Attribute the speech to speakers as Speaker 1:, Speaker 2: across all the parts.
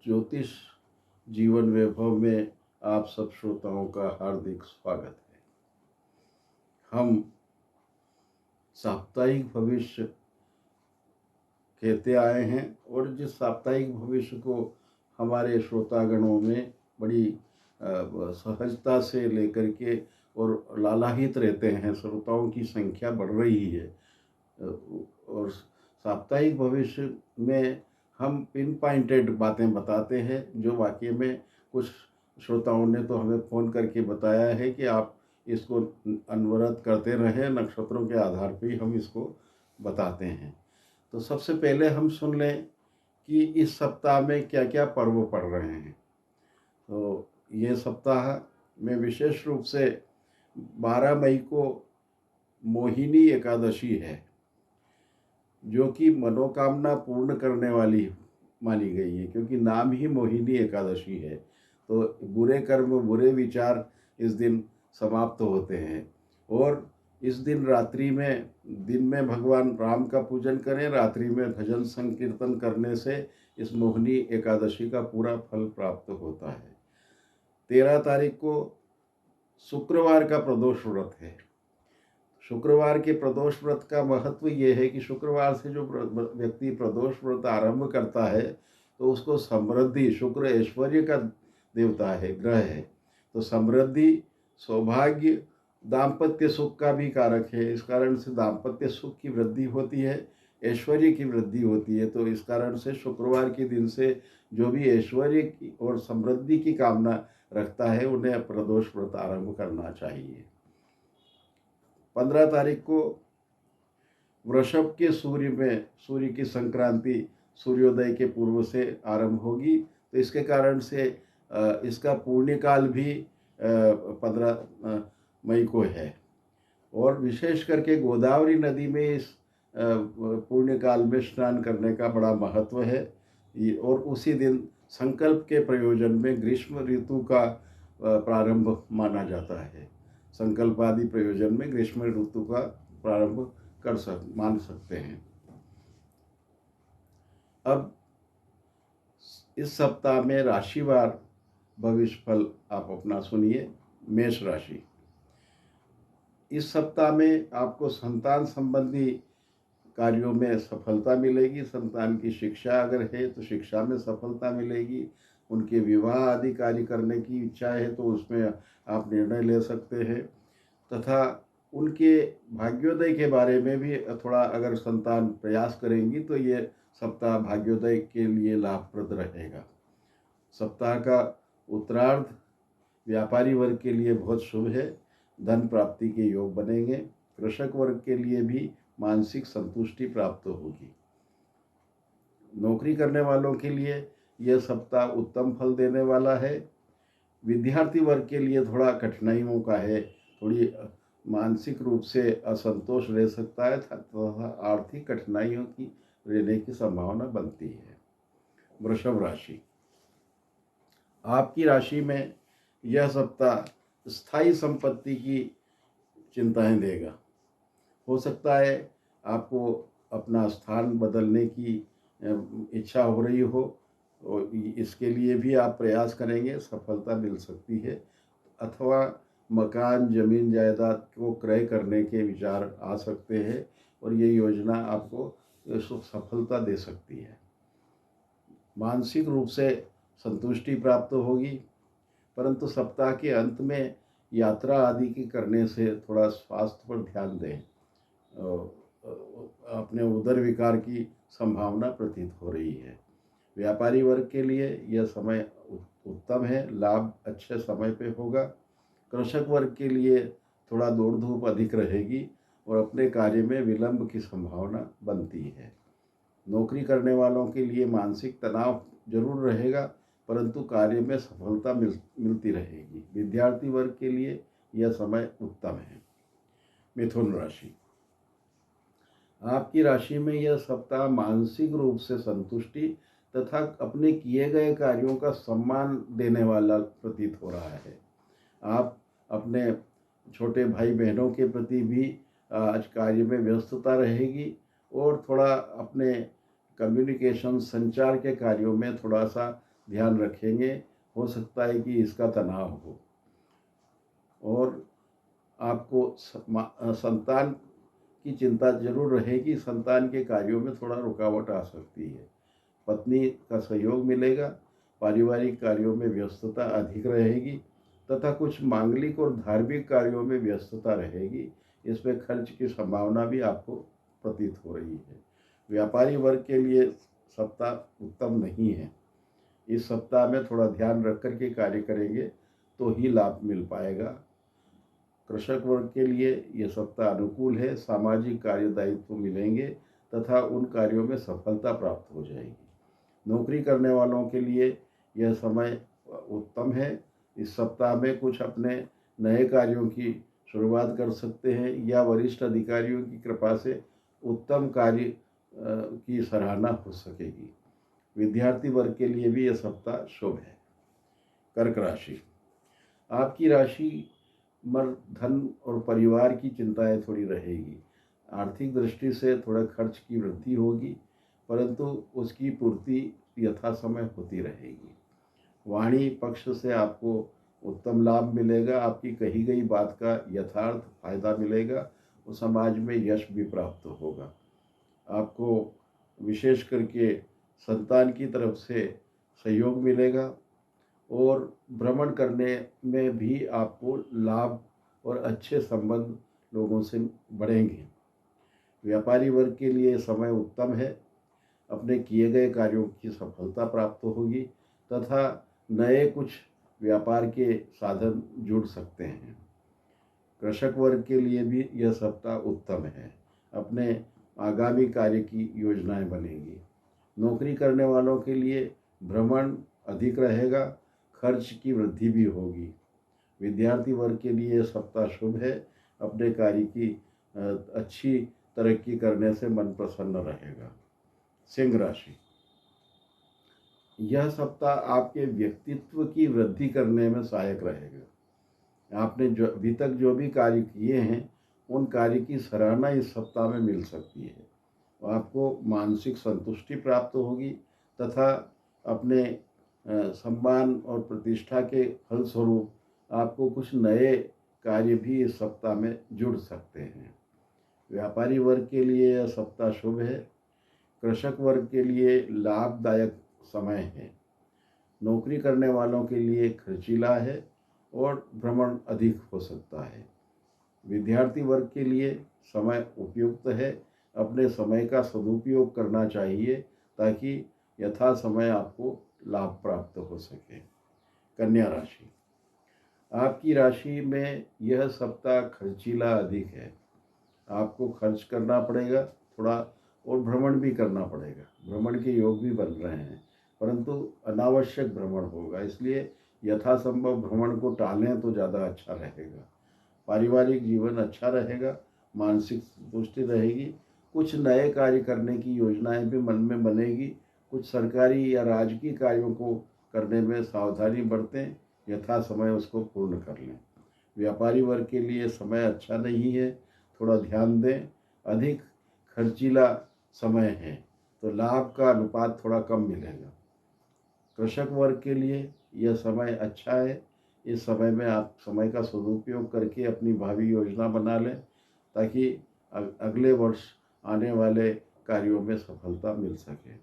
Speaker 1: ज्योतिष जीवन वैभव में आप सब श्रोताओं का हार्दिक स्वागत है। हम साप्ताहिक भविष्य कहते आए हैं और जिस साप्ताहिक भविष्य को हमारे श्रोतागणों में बड़ी सहजता से लेकर के और लालायित रहते हैं, श्रोताओं की संख्या बढ़ रही है। और साप्ताहिक भविष्य में हम पिन पॉइंटेड बातें बताते हैं जो वाकई में कुछ श्रोताओं ने तो हमें फ़ोन करके बताया है कि आप इसको अनवरत करते रहें, नक्षत्रों के आधार पर ही हम इसको बताते हैं। तो सबसे पहले हम सुन लें कि इस सप्ताह में क्या क्या पर्व पड़ रहे हैं। तो ये सप्ताह में विशेष रूप से 12 मई को मोहिनी एकादशी है, जो कि मनोकामना पूर्ण करने वाली मानी गई है, क्योंकि नाम ही मोहिनी एकादशी है। तो बुरे कर्म, बुरे विचार इस दिन समाप्त होते हैं। और इस दिन रात्रि में, दिन में भगवान राम का पूजन करें, रात्रि में भजन संकीर्तन करने से इस मोहिनी एकादशी का पूरा फल प्राप्त होता है। 13 तारीख को शुक्रवार का प्रदोष व्रत है। शुक्रवार के प्रदोष व्रत का महत्व ये है कि शुक्रवार से जो व्यक्ति प्रदोष व्रत आरंभ करता है तो उसको समृद्धि, शुक्र ऐश्वर्य का देवता है, ग्रह है, तो समृद्धि, सौभाग्य, दाम्पत्य सुख का भी कारक है। इस कारण से दाम्पत्य सुख की वृद्धि होती है, ऐश्वर्य की वृद्धि होती है। तो इस कारण से शुक्रवार के दिन से जो भी ऐश्वर्य की और समृद्धि की कामना रखता है उन्हें प्रदोष व्रत आरंभ करना चाहिए। 15 तारीख को वृषभ के सूर्य की संक्रांति सूर्योदय के पूर्व से आरंभ होगी। तो इसके कारण से इसका पुण्यकाल भी 15 मई को है। और विशेष करके गोदावरी नदी में इस पुण्यकाल में स्नान करने का बड़ा महत्व है। और उसी दिन संकल्प के प्रयोजन में ग्रीष्म ऋतु का प्रारंभ माना जाता है। संकल्प आदि प्रयोजन में ग्रीष्म ऋतु का प्रारंभ मान सकते हैं। अब इस सप्ताह में राशिवार भविष्य फल आप अपना सुनिए। मेष राशि, इस सप्ताह में आपको संतान संबंधी कार्यों में सफलता मिलेगी। संतान की शिक्षा अगर है तो शिक्षा में सफलता मिलेगी। उनके विवाह आदि कार्य करने की इच्छा है तो उसमें आप निर्णय ले सकते हैं। तथा उनके भाग्योदय के बारे में भी थोड़ा अगर संतान प्रयास करेंगी तो ये सप्ताह भाग्योदय के लिए लाभप्रद रहेगा। सप्ताह का उत्तरार्ध व्यापारी वर्ग के लिए बहुत शुभ है। धन प्राप्ति के योग बनेंगे। कृषक वर्ग के लिए भी मानसिक संतुष्टि प्राप्त होगी। नौकरी करने वालों के लिए यह सप्ताह उत्तम फल देने वाला है। विद्यार्थी वर्ग के लिए थोड़ा कठिनाइयों का है, थोड़ी मानसिक रूप से असंतोष रह सकता है तथा आर्थिक कठिनाइयों की रहने की संभावना बनती है। वृषभ राशि, आपकी राशि में यह सप्ताह स्थायी संपत्ति की चिंताएं देगा। हो सकता है आपको अपना स्थान बदलने की इच्छा हो रही हो, और इसके लिए भी आप प्रयास करेंगे, सफलता मिल सकती है। अथवा मकान, जमीन जायदाद को क्रय करने के विचार आ सकते हैं और ये योजना आपको सफलता दे सकती है। मानसिक रूप से संतुष्टि प्राप्त होगी, परंतु सप्ताह के अंत में यात्रा आदि की करने से थोड़ा स्वास्थ्य पर ध्यान दें। अपने उदर विकार की संभावना प्रतीत हो रही है। व्यापारी वर्ग के लिए यह समय उत्तम है, लाभ अच्छे समय पे होगा। कृषक वर्ग के लिए थोड़ा दौड़ धूप अधिक रहेगी और अपने कार्य में विलंब की संभावना बनती है। नौकरी करने वालों के लिए मानसिक तनाव जरूर रहेगा, परंतु कार्य में सफलता मिलती रहेगी। विद्यार्थी वर्ग के लिए यह समय उत्तम है। मिथुन राशि, आपकी राशि में यह सप्ताह मानसिक रूप से संतुष्टि तथा अपने किए गए कार्यों का सम्मान देने वाला प्रतीत हो रहा है। आप अपने छोटे भाई बहनों के प्रति भी आज कार्य में व्यस्तता रहेगी और थोड़ा अपने कम्युनिकेशन, संचार के कार्यों में थोड़ा सा ध्यान रखेंगे, हो सकता है कि इसका तनाव हो। और आपको संतान की चिंता जरूर रहेगी, संतान के कार्यों में थोड़ा रुकावट आ सकती है। पत्नी का सहयोग मिलेगा, पारिवारिक कार्यों में व्यस्तता अधिक रहेगी तथा कुछ मांगलिक और धार्मिक कार्यों में व्यस्तता रहेगी। इसमें खर्च की संभावना भी आपको प्रतीत हो रही है। व्यापारी वर्ग के लिए सप्ताह उत्तम नहीं है। इस सप्ताह में थोड़ा ध्यान रख कर के कार्य करेंगे तो ही लाभ मिल पाएगा। कृषक वर्ग के लिए यह सप्ताह अनुकूल है। सामाजिक कार्य दायित्व मिलेंगे तथा उन कार्यों में सफलता प्राप्त हो जाएगी। नौकरी करने वालों के लिए यह समय उत्तम है। इस सप्ताह में कुछ अपने नए कार्यों की शुरुआत कर सकते हैं या वरिष्ठ अधिकारियों की कृपा से उत्तम कार्य की सराहना हो सकेगी। विद्यार्थी वर्ग के लिए भी यह सप्ताह शुभ है। कर्क राशि, आपकी राशि मर धन और परिवार की चिंताएं थोड़ी रहेगी। आर्थिक दृष्टि से थोड़ा खर्च की वृद्धि होगी, परंतु उसकी पूर्ति यथा समय होती रहेगी। वाणी पक्ष से आपको उत्तम लाभ मिलेगा। आपकी कही गई बात का यथार्थ फायदा मिलेगा और समाज में यश भी प्राप्त होगा। आपको विशेष करके संतान की तरफ से सहयोग मिलेगा और भ्रमण करने में भी आपको लाभ और अच्छे संबंध लोगों से बढ़ेंगे। व्यापारी वर्ग के लिए समय उत्तम है। अपने किए गए कार्यों की सफलता प्राप्त होगी तथा नए कुछ व्यापार के साधन जुड़ सकते हैं। कृषक वर्ग के लिए भी यह सप्ताह उत्तम है। अपने आगामी कार्य की योजनाएं बनेगी। नौकरी करने वालों के लिए भ्रमण अधिक रहेगा, खर्च की वृद्धि भी होगी। विद्यार्थी वर्ग के लिए यह सप्ताह शुभ है। अपने कार्य की अच्छी तरक्की करने से मन प्रसन्न रहेगा। सिंह राशि, यह सप्ताह आपके व्यक्तित्व की वृद्धि करने में सहायक रहेगा। आपने जो अभी तक जो भी कार्य किए हैं उन कार्य की सराहना इस सप्ताह में मिल सकती है। आपको मानसिक संतुष्टि प्राप्त होगी तथा अपने सम्मान और प्रतिष्ठा के फलस्वरूप आपको कुछ नए कार्य भी इस सप्ताह में जुड़ सकते हैं। व्यापारी वर्ग के लिए यह सप्ताह शुभ है। कृषक वर्ग के लिए लाभदायक समय है। नौकरी करने वालों के लिए खर्चीला है और भ्रमण अधिक हो सकता है। विद्यार्थी वर्ग के लिए समय उपयुक्त है। अपने समय का सदुपयोग करना चाहिए ताकि यथा समय आपको लाभ प्राप्त हो सके। कन्या राशि, आपकी राशि में यह सप्ताह खर्चीला अधिक है। आपको खर्च करना पड़ेगा थोड़ा और भ्रमण भी करना पड़ेगा। भ्रमण के योग भी बन रहे हैं, परंतु अनावश्यक भ्रमण होगा, इसलिए यथासंभव भ्रमण को टालें तो ज़्यादा अच्छा रहेगा। पारिवारिक जीवन अच्छा रहेगा, मानसिक संतुष्टि रहेगी। कुछ नए कार्य करने की योजनाएं भी मन में बनेगी। कुछ सरकारी या राजकीय कार्यों को करने में सावधानी बरतें, यथा समय उसको पूर्ण कर लें। व्यापारी वर्ग के लिए समय अच्छा नहीं है, थोड़ा ध्यान दें। अधिक खर्चीला समय है तो लाभ का अनुपात थोड़ा कम मिलेगा। कृषक वर्ग के लिए यह समय अच्छा है। इस समय में आप समय का सदुपयोग करके अपनी भावी योजना बना लें ताकि अगले वर्ष आने वाले कार्यों में सफलता मिल सके।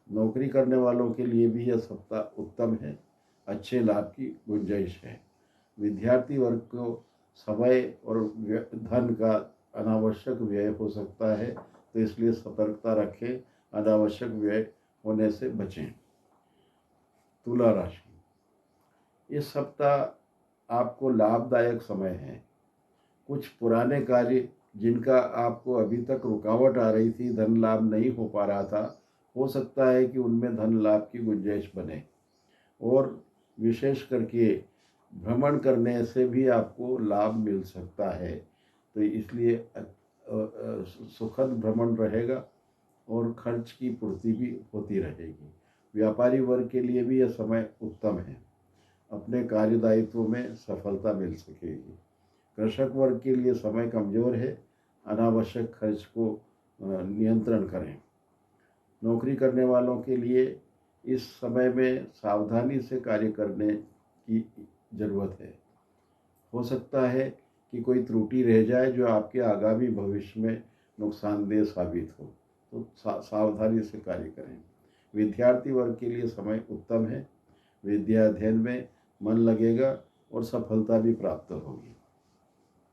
Speaker 1: नौकरी करने वालों के लिए भी यह सप्ताह उत्तम है। अच्छे लाभ की गुंजाइश है। विद्यार्थी वर्ग को समय और धन का अनावश्यक व्यय हो सकता है, तो इसलिए सतर्कता रखें, अनावश्यक व्यय होने से बचें। तुला राशि, इस सप्ताह आपको लाभदायक समय है। कुछ पुराने कार्य जिनका आपको अभी तक रुकावट आ रही थी, धन लाभ नहीं हो पा रहा था, हो सकता है कि उनमें धन लाभ की गुंजाइश बने। और विशेष करके भ्रमण करने से भी आपको लाभ मिल सकता है, तो इसलिए सुखद भ्रमण रहेगा और खर्च की पूर्ति भी होती रहेगी। व्यापारी वर्ग के लिए भी यह समय उत्तम है। अपने कार्य दायित्वों में सफलता मिल सकेगी। कृषक वर्ग के लिए समय कमज़ोर है। अनावश्यक खर्च को नियंत्रण करें। नौकरी करने वालों के लिए इस समय में सावधानी से कार्य करने की ज़रूरत है। हो सकता है कि कोई त्रुटि रह जाए जो आपके आगामी भविष्य में नुकसानदेह साबित हो, तो सावधानी से कार्य करें। विद्यार्थी वर्ग के लिए समय उत्तम है। विद्या अध्ययन में मन लगेगा और सफलता भी प्राप्त होगी।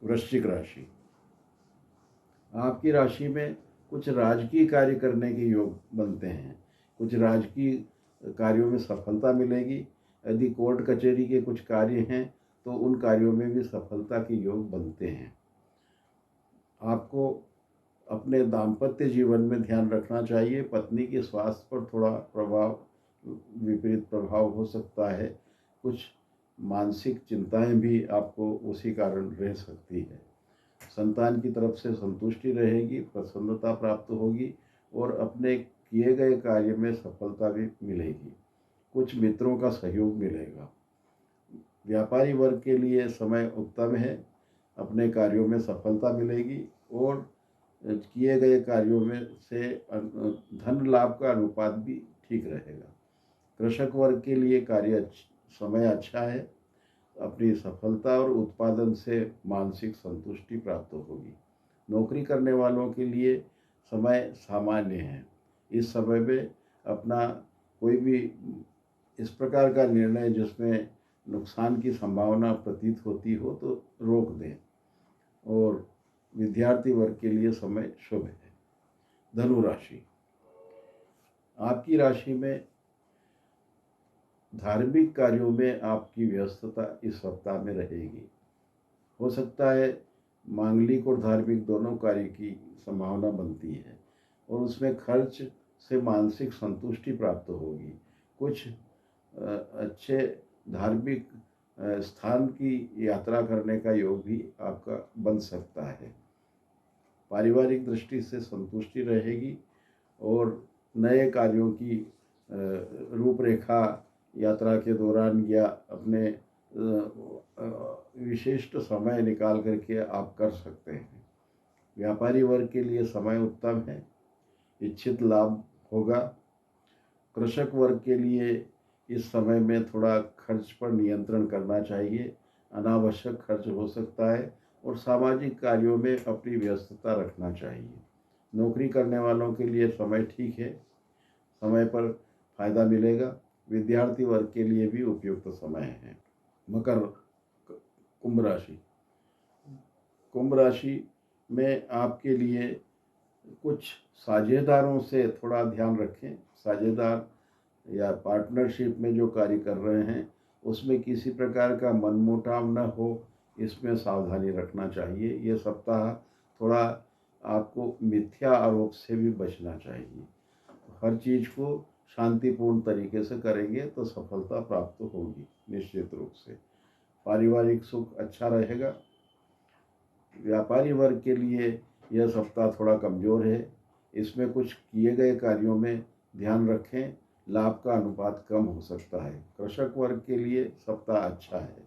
Speaker 1: वृश्चिक राशि, आपकी राशि में कुछ राजकीय कार्य करने के योग बनते हैं। कुछ राजकीय कार्यों में सफलता मिलेगी। यदि कोर्ट कचहरी के कुछ कार्य हैं तो उन कार्यों में भी सफलता के योग बनते हैं। आपको अपने दाम्पत्य जीवन में ध्यान रखना चाहिए। पत्नी के स्वास्थ्य पर थोड़ा विपरीत प्रभाव हो सकता है। कुछ मानसिक चिंताएं भी आपको उसी कारण रह सकती है। संतान की तरफ से संतुष्टि रहेगी, प्रसन्नता प्राप्त होगी और अपने किए गए कार्य में सफलता भी मिलेगी। कुछ मित्रों का सहयोग मिलेगा। व्यापारी वर्ग के लिए समय उत्तम है। अपने कार्यों में सफलता मिलेगी और किए गए कार्यों में से धन लाभ का अनुपात भी ठीक रहेगा। कृषक वर्ग के लिए समय अच्छा है। अपनी सफलता और उत्पादन से मानसिक संतुष्टि प्राप्त होगी। नौकरी करने वालों के लिए समय सामान्य है। इस समय में अपना कोई भी इस प्रकार का निर्णय जिसमें नुकसान की संभावना प्रतीत होती हो तो रोक दें। और विद्यार्थी वर्ग के लिए समय शुभ है। धनु राशि, आपकी राशि में धार्मिक कार्यों में आपकी व्यस्तता इस सप्ताह में रहेगी। हो सकता है मांगलिक और धार्मिक दोनों कार्य की संभावना बनती है और उसमें खर्च से मानसिक संतुष्टि प्राप्त होगी। कुछ अच्छे धार्मिक स्थान की यात्रा करने का योग भी आपका बन सकता है। पारिवारिक दृष्टि से संतुष्टि रहेगी और नए कार्यों की रूपरेखा यात्रा के दौरान या अपने विशिष्ट समय निकाल करके आप कर सकते हैं। व्यापारी वर्ग के लिए समय उत्तम है। इच्छित लाभ होगा। कृषक वर्ग के लिए इस समय में थोड़ा खर्च पर नियंत्रण करना चाहिए। अनावश्यक खर्च हो सकता है और सामाजिक कार्यों में अपनी व्यस्तता रखना चाहिए। नौकरी करने वालों के लिए समय ठीक है। समय पर फायदा मिलेगा। विद्यार्थी वर्ग के लिए भी उपयुक्त समय है। मकर कुंभ राशि, कुंभ राशि में आपके लिए कुछ साझेदारों से थोड़ा ध्यान रखें। साझेदार या पार्टनरशिप में जो कार्य कर रहे हैं उसमें किसी प्रकार का मनमुटाव न हो, इसमें सावधानी रखना चाहिए। ये सप्ताह थोड़ा आपको मिथ्या आरोप से भी बचना चाहिए। हर चीज़ को शांतिपूर्ण तरीके से करेंगे तो सफलता प्राप्त होगी निश्चित रूप से। पारिवारिक सुख अच्छा रहेगा। व्यापारी वर्ग के लिए यह सप्ताह थोड़ा कमज़ोर है। इसमें कुछ किए गए कार्यों में ध्यान रखें। लाभ का अनुपात कम हो सकता है। कृषक वर्ग के लिए सप्ताह अच्छा है।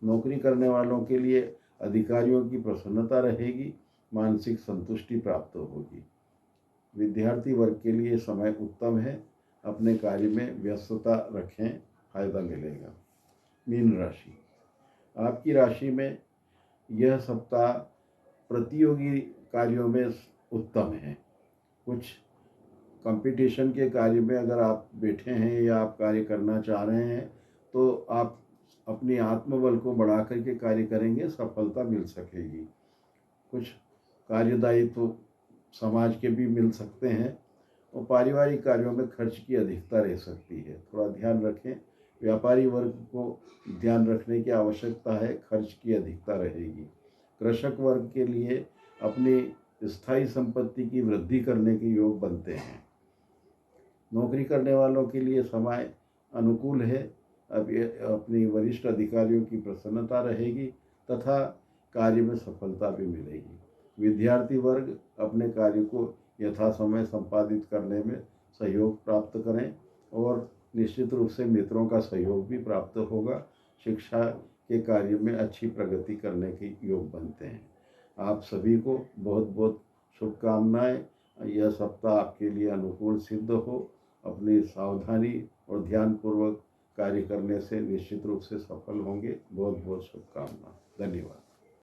Speaker 1: नौकरी करने वालों के लिए अधिकारियों की प्रसन्नता रहेगी। मानसिक संतुष्टि प्राप्त होगी। विद्यार्थी वर्ग के लिए समय उत्तम है। अपने कार्य में व्यस्तता रखें, फायदा मिलेगा। मीन राशि, आपकी राशि में यह सप्ताह प्रतियोगी कार्यों में उत्तम है। कुछ कंपटीशन के कार्य में अगर आप बैठे हैं या आप कार्य करना चाह रहे हैं तो आप अपनी आत्मबल को बढ़ा करके कार्य करेंगे, सफलता मिल सकेगी। कुछ कार्यदायित्व तो समाज के भी मिल सकते हैं और पारिवारिक कार्यों में खर्च की अधिकता रह सकती है, थोड़ा ध्यान रखें। व्यापारी वर्ग को ध्यान रखने की आवश्यकता है, खर्च की अधिकता रहेगी। कृषक वर्ग के लिए अपनी स्थायी संपत्ति की वृद्धि करने के योग बनते हैं। नौकरी करने वालों के लिए समय अनुकूल है। अब अपनी वरिष्ठ अधिकारियों की प्रसन्नता रहेगी तथा कार्य में सफलता भी मिलेगी। विद्यार्थी वर्ग अपने कार्य को यथासमय संपादित करने में सहयोग प्राप्त करें और निश्चित रूप से मित्रों का सहयोग भी प्राप्त होगा। शिक्षा के कार्य में अच्छी प्रगति करने के योग बनते हैं। आप सभी को बहुत बहुत शुभकामनाएं। यह सप्ताह आपके लिए अनुकूल सिद्ध हो अपनी सावधानी और ध्यानपूर्वक कार्य करने से निश्चित रूप से सफल होंगे। बहुत बहुत शुभकामनाएं। धन्यवाद।